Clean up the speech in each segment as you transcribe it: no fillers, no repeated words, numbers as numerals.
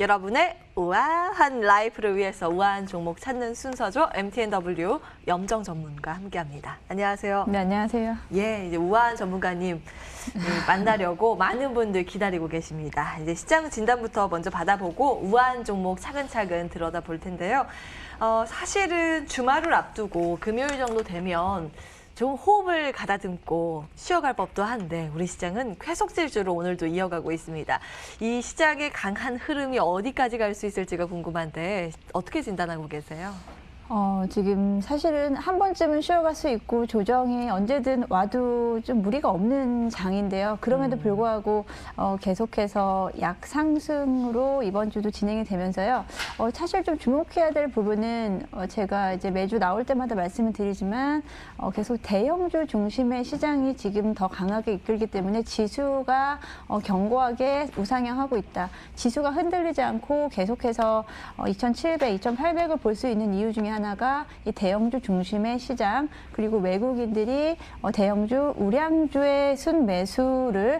여러분의 우아한 라이프를 위해서 우아한 종목 찾는 순서죠. MTNW 염정 전문가 함께합니다. 안녕하세요. 네, 안녕하세요. 예, 이제 우아한 전문가님 만나려고 많은 분들 기다리고 계십니다. 이제 시장 진단부터 먼저 받아보고 우아한 종목 차근차근 들여다볼 텐데요. 사실은 주말을 앞두고 금요일 정도 되면 좀 호흡을 가다듬고 쉬어갈 법도 한데 우리 시장은 계속 질주로 오늘도 이어가고 있습니다. 이 시장의 강한 흐름이 어디까지 갈 수 있을지가 궁금한데 어떻게 진단하고 계세요? 지금 사실은 한 번쯤은 쉬어갈 수 있고 조정이 언제든 와도 좀 무리가 없는 장인데요. 그럼에도 불구하고 계속해서 약상승으로 이번 주도 진행이 되면서요. 사실 좀 주목해야 될 부분은 제가 이제 매주 나올 때마다 말씀을 드리지만 계속 대형주 중심의 시장이 지금 더 강하게 이끌기 때문에 지수가 견고하게 우상향하고 있다. 지수가 흔들리지 않고 계속해서 2,700, 2,800을 볼 수 있는 이유 중에 하나가 이 대형주 중심의 시장, 그리고 외국인들이 대형주, 우량주의 순매수를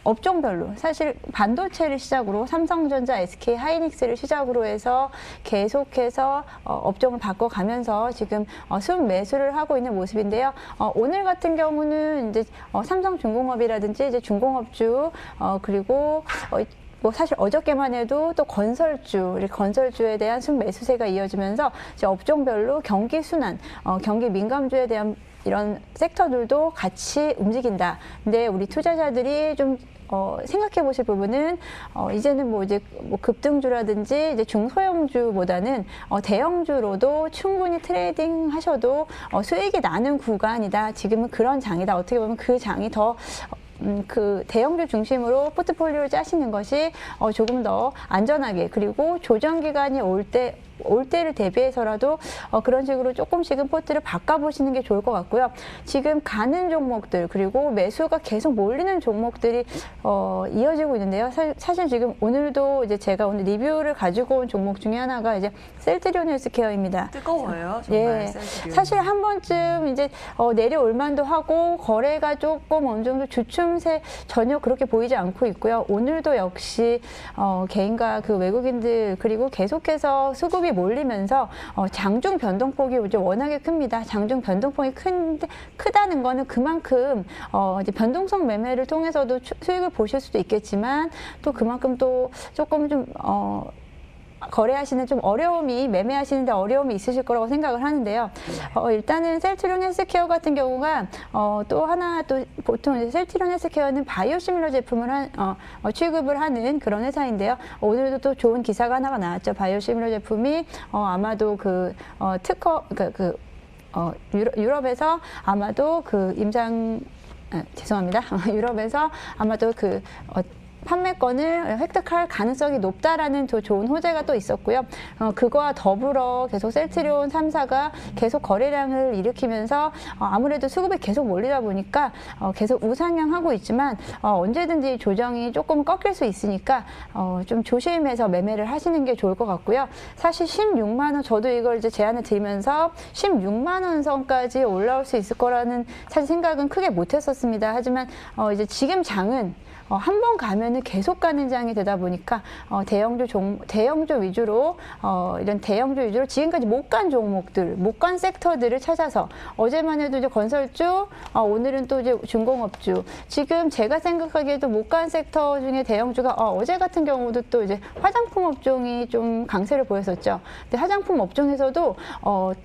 업종별로 사실 반도체를 시작으로 삼성전자, SK 하이닉스를 시작으로 해서 계속해서 업종을 바꿔가면서 지금 순매수를 하고 있는 모습인데요. 오늘 같은 경우는 이제 삼성중공업이라든지 이제 중공업주 그리고 사실 어저께만 해도 또 건설주에 대한 순매수세가 이어지면서 이제 업종별로 경기 순환, 경기 민감주에 대한 이런 섹터들도 같이 움직인다. 근데 우리 투자자들이 좀 생각해 보실 부분은 이제는 이제 급등주라든지 이제 중소형주보다는 대형주로도 충분히 트레이딩 하셔도 수익이 나는 구간이다. 지금은 그런 장이다. 어떻게 보면 그 장이 더 그 대형주 중심으로 포트폴리오를 짜시는 것이 조금 더 안전하게, 그리고 조정 기간이 올 때를 대비해서라도 그런 식으로 조금씩은 포트를 바꿔보시는 게 좋을 것 같고요. 지금 가는 종목들, 그리고 매수가 계속 몰리는 종목들이 이어지고 있는데요. 사실 지금 오늘도 이제 제가 오늘 리뷰를 가지고 온 종목 중에 하나가 이제 셀트리온 헬스케어입니다. 뜨거워요, 정말. 예, 사실 한 번쯤 이제 내려올 만도 하고 거래가 조금 어느 정도 주춤세 전혀 그렇게 보이지 않고 있고요. 오늘도 역시 개인과 그 외국인들 그리고 계속해서 수급이 몰리면서 장중 변동폭이 이제 워낙에 큽니다. 장중 변동폭이 크다는 거는 그만큼 이제 변동성 매매를 통해서도 수익을 보실 수도 있겠지만 또 그만큼 또 조금 좀 거래하시는 좀 매매하시는데 어려움이 있으실 거라고 생각을 하는데요. 일단은 셀트리온 헬스케어 같은 경우가 또 하나 또 보통 이제 셀트리온 헬스케어는 바이오시밀러 제품을 취급을 하는 그런 회사인데요. 오늘도 또 좋은 기사가 하나가 나왔죠. 바이오시밀러 제품이 아마도 유럽에서 아마도 죄송합니다. 유럽에서 아마도 판매권을 획득할 가능성이 높다라는 또 좋은 호재가 또 있었고요. 그거와 더불어 계속 셀트리온 3사가 계속 거래량을 일으키면서 아무래도 수급이 계속 몰리다 보니까 계속 우상향하고 있지만 언제든지 조정이 조금 꺾일 수 있으니까 좀 조심해서 매매를 하시는 게 좋을 것 같고요. 사실 16만 원, 저도 이걸 이제 제안을 드리면서 16만 원 선까지 올라올 수 있을 거라는 사실 생각은 크게 못했었습니다. 하지만 이제 지금 장은 한 번 가면은 계속 가는 장이 되다 보니까 대형주 위주로 이런 대형주 위주로 지금까지 못 간 종목들, 못 간 섹터들을 찾아서 어제만 해도 이제 건설주, 오늘은 또 이제 중공업주. 지금 제가 생각하기에도 못 간 섹터 중에 대형주가 어제 같은 경우도 또 이제 화장품 업종이 좀 강세를 보였었죠. 근데 화장품 업종에서도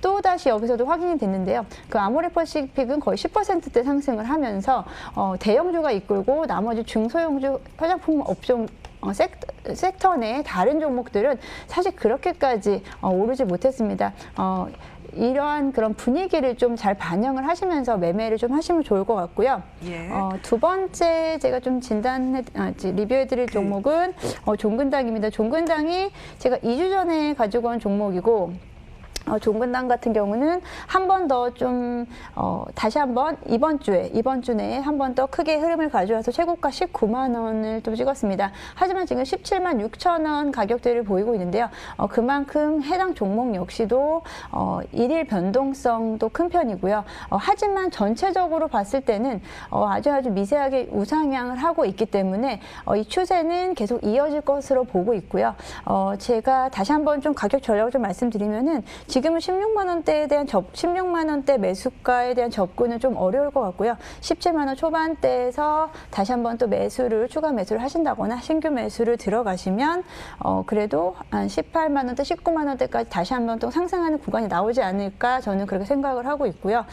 또 다시 여기서도 확인이 됐는데요. 그 아모레퍼시픽은 거의 10%대 상승을 하면서 대형주가 이끌고 나머지 중소형주 화장품 업종 섹터 내 다른 종목들은 사실 그렇게까지 오르지 못했습니다. 이러한 그런 분위기를 좀 잘 반영을 하시면서 매매를 좀 하시면 좋을 것 같고요. 예. 두 번째 제가 좀 리뷰해드릴 종목은 종근당입니다. 종근당이 제가 2주 전에 가지고 온 종목이고 종근당 같은 경우는 한 번 더 좀 다시 한번 이번 주 내에 한 번 더 크게 흐름을 가져와서 최고가 19만 원을 또 찍었습니다. 하지만 지금 17만 6천 원 가격대를 보이고 있는데요. 그만큼 해당 종목 역시도 일일 변동성도 큰 편이고요. 하지만 전체적으로 봤을 때는 아주 미세하게 우상향을 하고 있기 때문에 이 추세는 계속 이어질 것으로 보고 있고요. 제가 다시 한번 좀 가격 전략을 좀 말씀드리면은 지금은 16만 원대에 대한 16만 원대 매수가에 대한 접근은 좀 어려울 것 같고요. 17만 원 초반대에서 다시 한번 또 추가 매수를 하신다거나 신규 매수를 들어가시면 그래도 한 18만 원대, 19만 원대까지 다시 한번 또 상승하는 구간이 나오지 않을까 저는 그렇게 생각을 하고 있고요.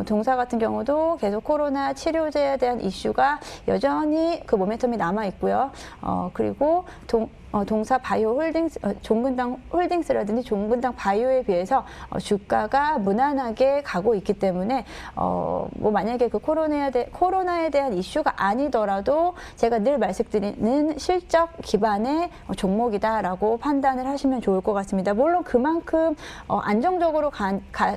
동사 같은 경우도 계속 코로나 치료제에 대한 이슈가 여전히 그 모멘텀이 남아 있고요. 그리고 동사 바이오 홀딩스, 종근당 홀딩스라든지 종근당 바이오에 비해서 주가가 무난하게 가고 있기 때문에 뭐 만약에 그 코로나에 대한 이슈가 아니더라도 제가 늘 말씀드리는 실적 기반의 종목이다라고 판단을 하시면 좋을 것 같습니다. 물론 그만큼 안정적으로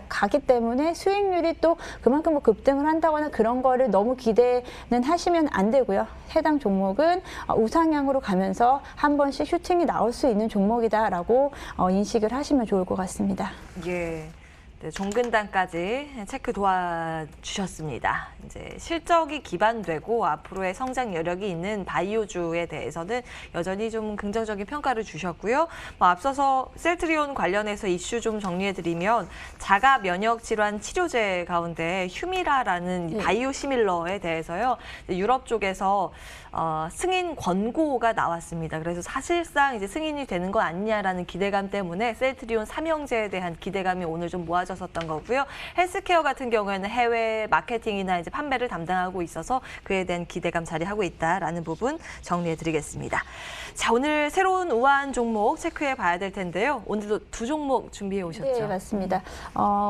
가기 때문에 수익률이 또 그만큼 뭐 급등을 한다거나 그런 거를 너무 기대는 하시면 안 되고요. 해당 종목은 우상향으로 가면서 한 번씩 슈팅이 나올 수 있는 종목이다라고 인식을 하시면 좋을 것 같습니다. 예. 네, 종근당까지 체크 도와주셨습니다. 이제 실적이 기반되고 앞으로의 성장 여력이 있는 바이오주에 대해서는 여전히 좀 긍정적인 평가를 주셨고요. 앞서서 셀트리온 관련해서 이슈 좀 정리해드리면 자가 면역 질환 치료제 가운데 휴미라라는 바이오 시밀러에 대해서요. 유럽 쪽에서 승인 권고가 나왔습니다. 그래서 사실상 이제 승인이 되는 거 아니냐라는 기대감 때문에 셀트리온 삼형제에 대한 기대감이 오늘 좀 모아졌었던 거고요. 헬스케어 같은 경우에는 해외 마케팅이나 이제 판매를 담당하고 있어서 그에 대한 기대감 자리하고 있다라는 부분 정리해드리겠습니다. 자, 오늘 새로운 우한 종목 체크해 봐야 될 텐데요. 오늘도 두 종목 준비해 오셨죠? 네, 맞습니다.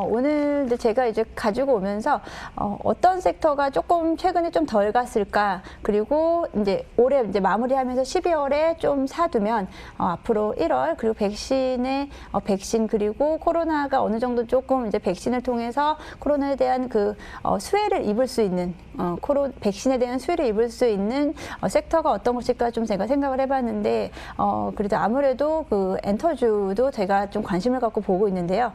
오늘도 제가 이제 가지고 오면서 어떤 섹터가 조금 최근에 좀 덜 갔을까, 그리고 이제 올해 이제 마무리하면서 12월에 좀 사두면 앞으로 1월 그리고 백신 그리고 코로나가 어느 정도 조금 이제 백신을 통해서 코로나에 대한 그 수혜를 입을 수 있는 백신에 대한 수혜를 입을 수 있는 섹터가 어떤 것일까 좀 제가 생각을 해봤는데 그래도 아무래도 그 엔터주도 제가 좀 관심을 갖고 보고 있는데요.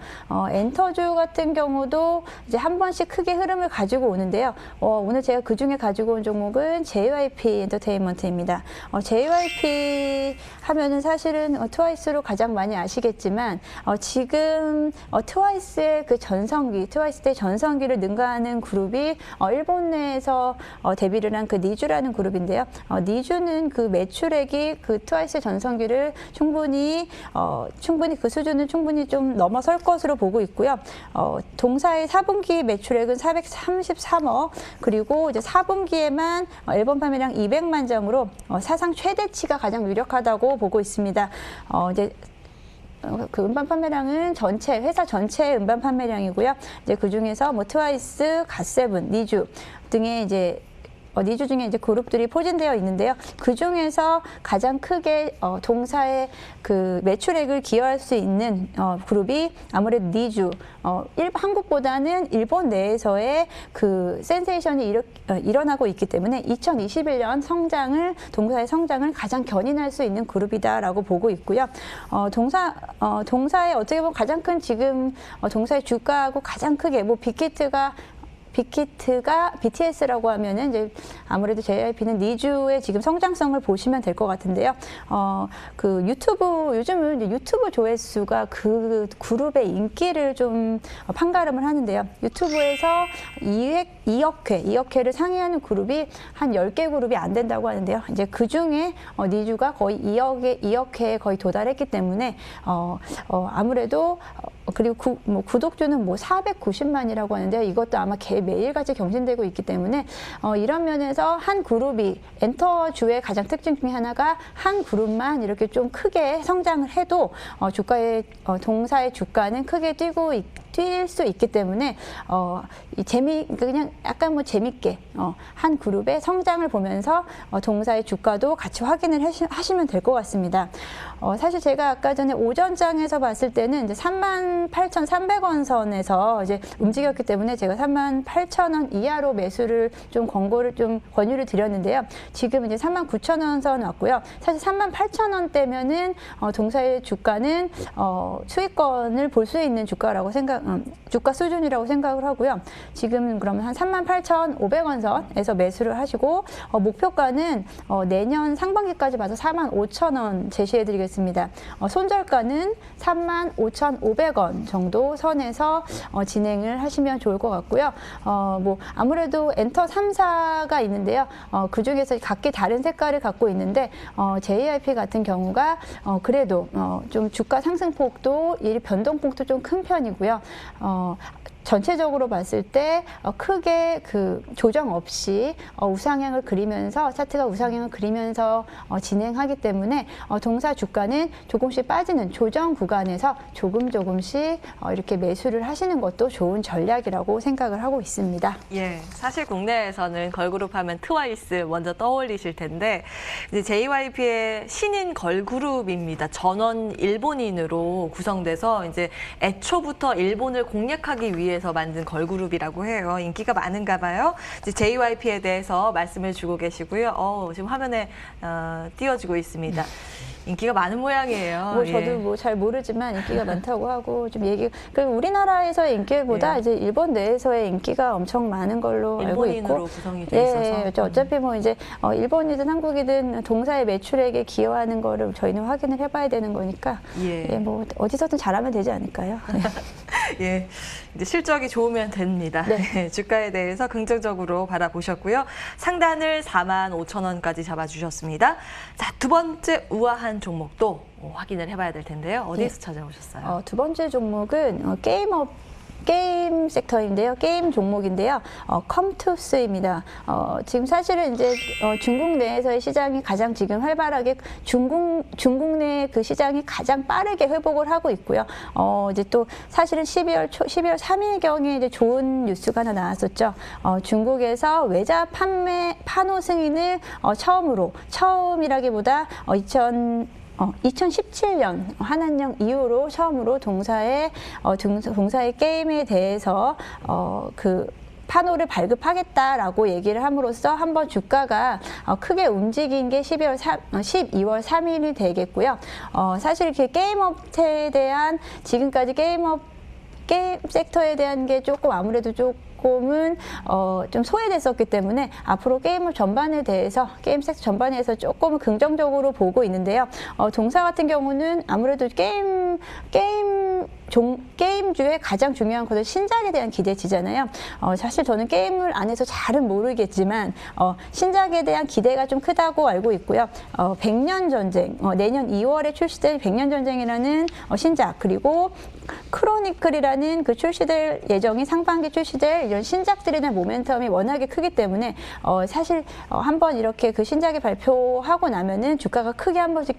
엔터주 같은 경우도 이제 한 번씩 크게 흐름을 가지고 오는데요. 오늘 제가 그 중에 가지고 온 종목은 JYP 엔터테인먼트입니다. JYP 하면은 사실은 트와이스로 가장 많이 아시겠지만 지금 트와이스의 그 트와이스 때 전성기를 능가하는 그룹이 일본 내에서 데뷔를 한 그 니쥬라는 그룹인데요. 니쥬는 그 매출액이 그 트와이스 전성기를 충분히 그 수준을 충분히 좀 넘어설 것으로 보고 있고요. 동사의 4분기 매출액은 433억, 그리고 이제 4분기에만 앨범 판매량 200만 장으로 사상 최대치가 가장 유력하다고 보고 있습니다. 이제 그 음반 판매량은 회사 전체의 음반 판매량이고요. 이제 그 중에서 뭐 트와이스, 갓세븐, 니쥬 등의 이제 니쥬 중에 이제 그룹들이 포진되어 있는데요. 그 중에서 가장 크게 동사의 그 매출액을 기여할 수 있는 그룹이 아무래도 니쥬. 한국보다는 일본 내에서의 그 센세이션이 일어나고 있기 때문에 2021년 동사의 성장을 가장 견인할 수 있는 그룹이다라고 보고 있고요. 동사의 어떻게 보면 가장 큰 지금 동사의 주가하고 가장 크게 빅히트가 BTS라고 하면은 이제 아무래도 JYP는 니쥬의 지금 성장성을 보시면 될 것 같은데요. 그 요즘은 이제 유튜브 조회수가 그 그룹의 인기를 좀 판가름을 하는데요. 유튜브에서 2억 회를 상회하는 그룹이 한 10개 그룹이 안 된다고 하는데요. 이제 그 중에 니쥬가 거의 2억 회에 거의 도달했기 때문에 아무래도 그리고 구독주는 490만이라고 하는데요. 이것도 아마 매일같이 경신되고 있기 때문에 이런 면에서 한 그룹이 엔터주의 가장 특징 중에 하나가 한 그룹만 이렇게 좀 크게 성장을 해도 동사의 주가는 크게 뛸 수 있기 때문에 그냥 약간 재밌게 한 그룹의 성장을 보면서 동사의 주가도 같이 확인을 하시면 될 것 같습니다. 사실 제가 아까 전에 오전장에서 봤을 때는 이제 3만 38,300원 선에서 이제 움직였기 때문에 제가 38,000원 이하로 매수를 좀 권유를 드렸는데요. 지금 이제 39,000원 선 왔고요. 사실 38,000원대면은 동사의 주가는 수익권을 볼 수 있는 주가 수준이라고 생각을 하고요. 지금 그러면 한 38,500원 선에서 매수를 하시고 목표가는 내년 상반기까지 봐서 45,000원 제시해드리겠습니다. 손절가는 35,500원 정도 선에서 진행을 하시면 좋을 것 같고요. 뭐 아무래도 엔터 3사가 있는데요. 그 중에서 각기 다른 색깔을 갖고 있는데 JYP 같은 경우가 그래도 좀 주가 상승폭도 변동폭도 좀 큰 편이고요. 전체적으로 봤을 때 크게 그 조정 없이 우상향을 그리면서 차트가 우상향을 그리면서 진행하기 때문에 동사 주가는 조금씩 빠지는 조정 구간에서 조금씩 이렇게 매수를 하시는 것도 좋은 전략이라고 생각을 하고 있습니다. 예, 사실 국내에서는 걸그룹 하면 트와이스 먼저 떠올리실 텐데 이제 JYP의 신인 걸그룹입니다. 전원 일본인으로 구성돼서 이제 애초부터 일본을 공략하기 위해서 만든 걸그룹이라고 해요. 인기가 많은가 봐요. 이제 JYP에 대해서 말씀을 주고 계시고요. 지금 화면에 띄워지고 있습니다. 인기가 많은 모양이에요. 뭐 저도 뭐 잘 모르지만 인기가 많다고 하고 좀 우리나라에서의 인기보다 이제 일본 내에서의 인기가 엄청 많은 걸로 알고 있고 일본인으로 구성이 돼 있어서 어차피 뭐 이제 일본이든 한국이든 동사의 매출액에 기여하는 거를 저희는 확인을 해봐야 되는 거니까 뭐 어디서든 잘하면 되지 않을까요? 예, 이제 실적이 좋으면 됩니다. 네. 주가에 대해서 긍정적으로 바라보셨고요. 상단을 45,000원까지 잡아주셨습니다. 자, 두 번째 우아한 종목도 확인을 해봐야 될 텐데요. 어디에서 찾아오셨어요? 두 번째 종목은 게임 섹터인데요. 게임 종목인데요. 컴투스입니다. 지금 사실은 이제 중국 내에서의 시장이 가장 지금 활발하게 중국 내 그 시장이 가장 빠르게 회복을 하고 있고요. 이제 또 사실은 12월 3일경에 이제 좋은 뉴스가 하나 나왔었죠. 중국에서 외자 판호 승인을 처음이라기보다 2017년 한한령 이후로 처음으로 동사의 게임에 대해서 그 판호를 발급하겠다라고 얘기를 함으로써 한번 주가가 크게 움직인 게 12월 3일이 되겠고요. 사실 이렇게 게임업체에 대한 지금까지 게임 섹터에 대한 게 아무래도 조금은 좀 소외됐었기 때문에 앞으로 게임 전반에 대해서 게임 섹터 전반에서 조금은 긍정적으로 보고 있는데요. 동사 같은 경우는 아무래도 게임주의 가장 중요한 것은 신작에 대한 기대치잖아요. 사실 저는 게임을 안 해서 잘은 모르겠지만 신작에 대한 기대가 좀 크다고 알고 있고요. 100년 전쟁, 내년 2월에 출시될 100년 전쟁이라는 신작, 그리고 크로니클이라는 그 출시될 예정이 상반기 출시될 이런 신작들에 대한 모멘텀이 워낙에 크기 때문에 사실 한번 이렇게 그 신작이 발표하고 나면은 주가가 크게 한 번씩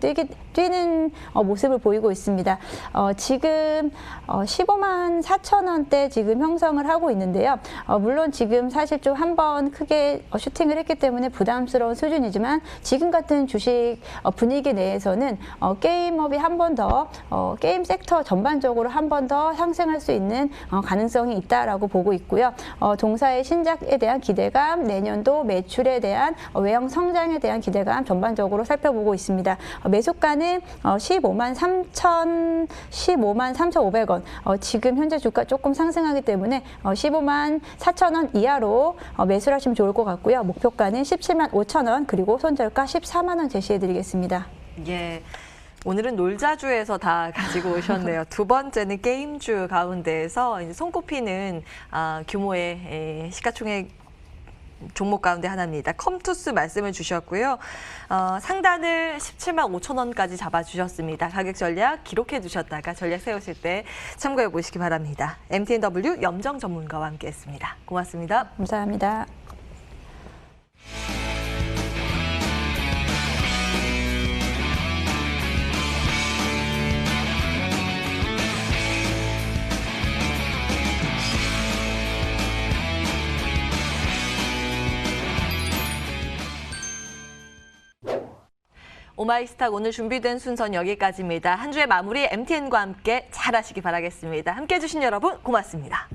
뛰는 모습을 보이고 있습니다. 지금 15만 4천 원대 지금 형성을 하고 있는데요. 물론 지금 사실 좀 한번 크게 슈팅을 했기 때문에 부담스러운 수준이지만 지금 같은 주식 분위기 내에서는 게임업이 한 번 더 게임 섹터 전반적으로 한 번 더 상승할 수 있는 가능성이 있다라고 보고 있고요. 동사의 신작에 대한 기대감, 내년도 매출에 대한 외형 성장에 대한 기대감 전반적으로 살펴보고 있습니다. 매수가는 15만 3,500원. 지금 현재 주가 조금 상승하기 때문에 15만 4천 원 이하로 매수를 하시면 좋을 것 같고요. 목표가는 17만 5천 원, 그리고 손절가 14만 원 제시해드리겠습니다. 예. 오늘은 놀자주에서 다 가지고 오셨네요. 두 번째는 게임주 가운데에서 이제 손꼽히는 규모의 시가총액 종목 가운데 하나입니다. 컴투스 말씀을 주셨고요. 상단을 17만 5천 원까지 잡아주셨습니다. 가격 전략 기록해 두셨다가 전략 세우실 때 참고해 보시기 바랍니다. MTNW 염정 전문가와 함께했습니다. 고맙습니다. 감사합니다. 오마이스탁 오늘 준비된 순서는 여기까지입니다. 한 주의 마무리 MTN과 함께 잘 하시기 바라겠습니다. 함께해 주신 여러분 고맙습니다.